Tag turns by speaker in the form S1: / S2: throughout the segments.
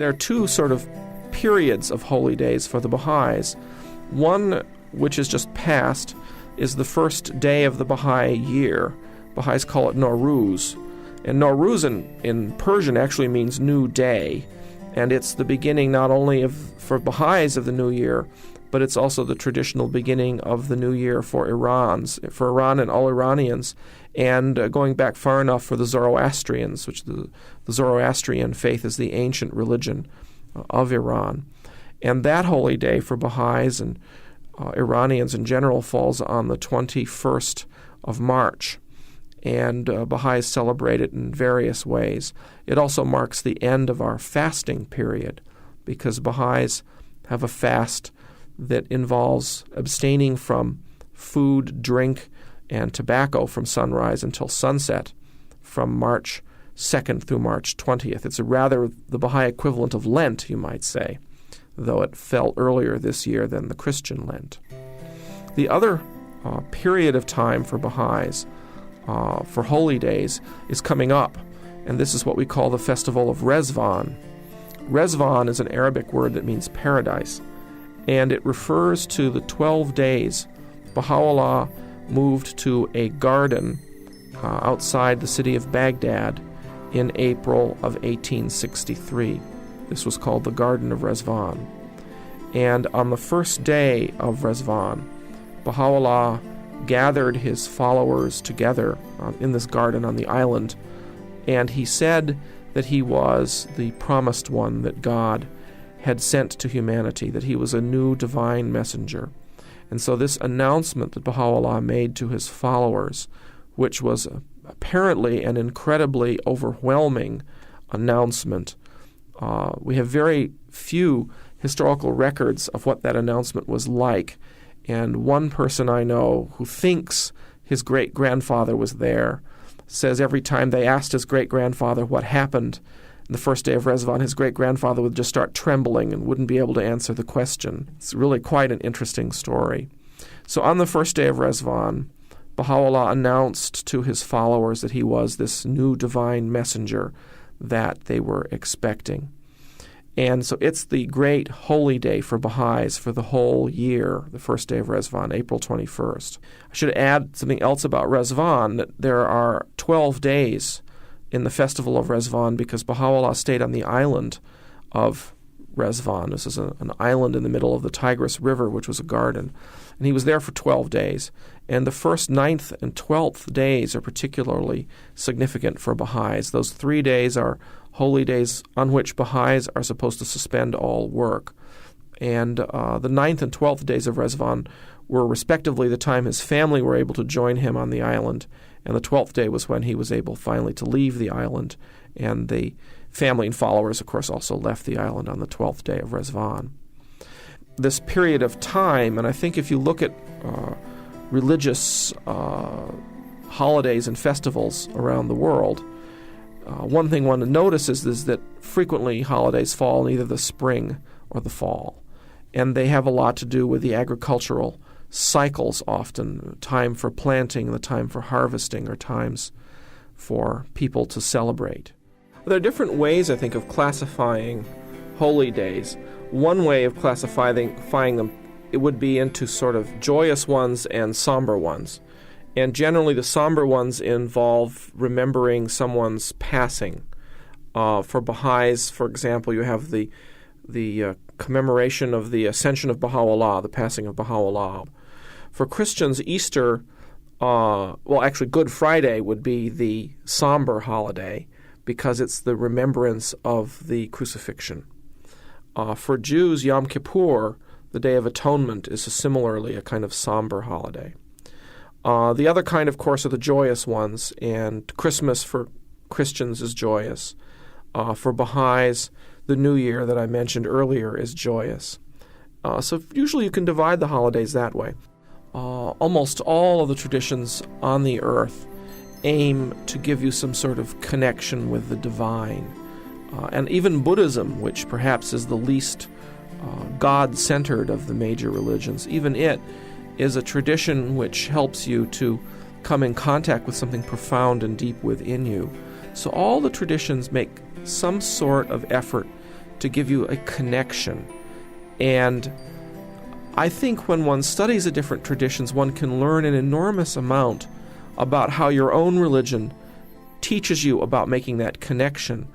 S1: There are two sort of periods of holy days for the Baha'is. One, which is just past, is the first day of the Baha'i year. Baha'is call it Nowruz. And Nowruz in Persian actually means new day. And it's the beginning not only for Baha'is of the new year, but it's also the traditional beginning of the new year for Iran and all Iranians, and going back far enough for the Zoroastrians, which the Zoroastrian faith is the ancient religion of Iran. And that holy day for Baha'is and Iranians in general falls on the 21st of March. And Baha'is celebrate it in various ways. It also marks the end of our fasting period, because Baha'is have a fast that involves abstaining from food, drink, and tobacco from sunrise until sunset from March 2nd through March 20th. It's rather the Baha'i equivalent of Lent, you might say, though it fell earlier this year than the Christian Lent. The other period of time for Baha'is for holy days is coming up, and this is what we call the festival of Rezvan. Rezvan is an Arabic word that means paradise, and it refers to the 12 days Baha'u'llah moved to a garden outside the city of Baghdad in April of 1863. This was called the Garden of Rezvan. And on the first day of Rezvan, Baha'u'llah gathered his followers together in this garden on the island, and he said that he was the promised one that God had sent to humanity, that he was a new divine messenger. And so this announcement that Baha'u'llah made to his followers, which was apparently an incredibly overwhelming announcement, we have very few historical records of what that announcement was like. And one person I know who thinks his great-grandfather was there says every time they asked his great-grandfather what happened on the first day of Rezvan, his great-grandfather would just start trembling and wouldn't be able to answer the question. It's really quite an interesting story. So on the first day of Rezvan, Baha'u'llah announced to his followers that he was this new divine messenger that they were expecting. And so it's the great holy day for Baha'is for the whole year, the first day of Rezvan, April 21st. I should add something else about Rezvan, that there are 12 days in the festival of Rezvan because Baha'u'llah stayed on the island of Rezvan. This is an island in the middle of the Tigris River, which was a garden. And he was there for 12 days. And the first 9th and 12th days are particularly significant for Baha'is. Those 3 days are holy days on which Baha'is are supposed to suspend all work. And the 9th and 12th days of Rezvan were respectively the time his family were able to join him on the island, and the 12th day was when he was able finally to leave the island, and the family and followers, of course, also left the island on the 12th day of Rezvan. This period of time, and I think if you look at religious holidays and festivals around the world, one thing one notices is that frequently holidays fall in either the spring or the fall, and they have a lot to do with the agricultural cycles often. Time for planting, the time for harvesting, or times for people to celebrate. There are different ways, I think, of classifying holy days. One way of classifying them, it would be into sort of joyous ones and somber ones. And generally the somber ones involve remembering someone's passing. For Baha'is, for example, you have the commemoration of the ascension of Baha'u'llah, the passing of Baha'u'llah. For Christians, Easter, actually Good Friday would be the somber holiday because it's the remembrance of the crucifixion. For Jews, Yom Kippur, the Day of Atonement, is similarly a kind of somber holiday. The other kind, of course, are the joyous ones, and Christmas for Christians is joyous. For Baha'is, the New Year that I mentioned earlier is joyous. So usually you can divide the holidays that way. Almost all of the traditions on the earth aim to give you some sort of connection with the divine. And even Buddhism, which perhaps is the least God-centered of the major religions, even it is a tradition which helps you to come in contact with something profound and deep within you. So all the traditions make some sort of effort to give you a connection. And I think when one studies the different traditions, one can learn an enormous amount about how your own religion teaches you about making that connection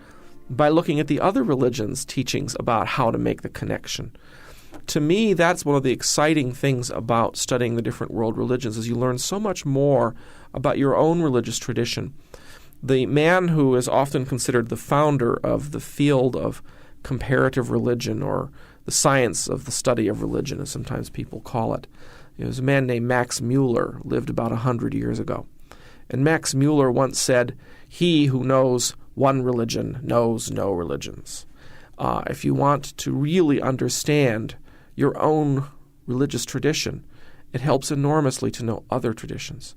S1: by looking at the other religions' teachings about how to make the connection. To me, that's one of the exciting things about studying the different world religions, is you learn so much more about your own religious tradition. The man who is often considered the founder of the field of comparative religion, or the science of the study of religion, as sometimes people call it, was a man named Max Muller, lived about 100 years ago. And Max Muller once said, "He who knows one religion knows no religions." If you want to really understand your own religious tradition, it helps enormously to know other traditions.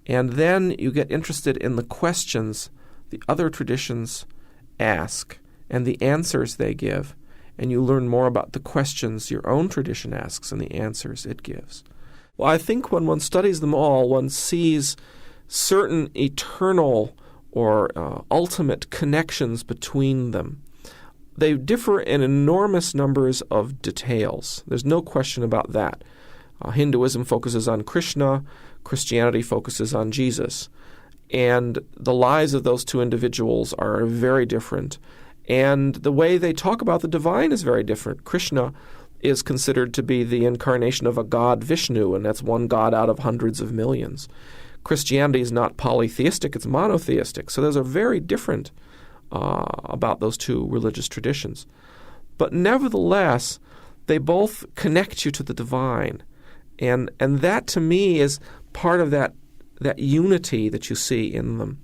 S1: And then you get interested in the questions the other traditions ask and the answers they give, and you learn more about the questions your own tradition asks and the answers it gives. Well, I think when one studies them all, one sees certain eternal or ultimate connections between them. They differ in enormous numbers of details. There's no question about that. Hinduism focuses on Krishna, Christianity focuses on Jesus. And the lives of those two individuals are very different. And the way they talk about the divine is very different. Krishna is considered to be the incarnation of a god Vishnu, and that's one god out of hundreds of millions. Christianity is not polytheistic, it's monotheistic. So those are very different about those two religious traditions. But nevertheless, they both connect you to the divine. And that, to me, is part of that unity that you see in them.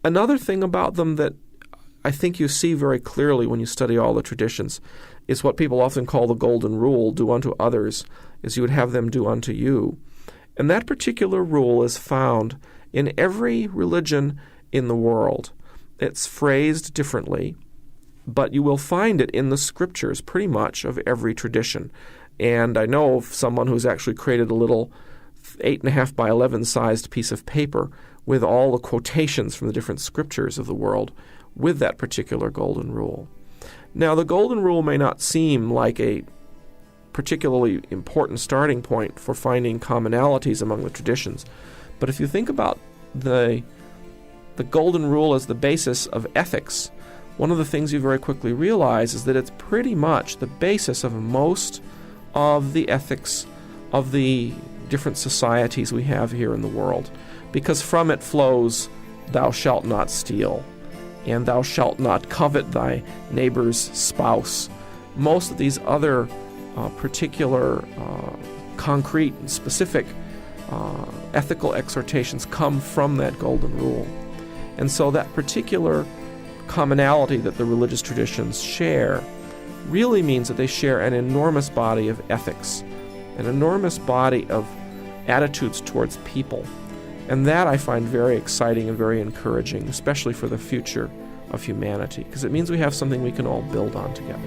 S1: Another thing about them that I think you see very clearly when you study all the traditions is what people often call the golden rule: do unto others as you would have them do unto you. And that particular rule is found in every religion in the world. It's phrased differently, but you will find it in the scriptures pretty much of every tradition. And I know of someone who's actually created a little 8.5 by 11 sized piece of paper with all the quotations from the different scriptures of the world with that particular golden rule. Now, the golden rule may not seem like a particularly important starting point for finding commonalities among the traditions, but if you think about the golden rule as the basis of ethics, one of the things you very quickly realize is that it's pretty much the basis of most of the ethics of the different societies we have here in the world, because from it flows, "Thou shalt not steal," and "Thou shalt not covet thy neighbor's spouse." Most of these other particular concrete and specific ethical exhortations come from that golden rule. And so that particular commonality that the religious traditions share really means that they share an enormous body of ethics, an enormous body of attitudes towards people. And that I find very exciting and very encouraging, especially for the future of humanity, because it means we have something we can all build on together.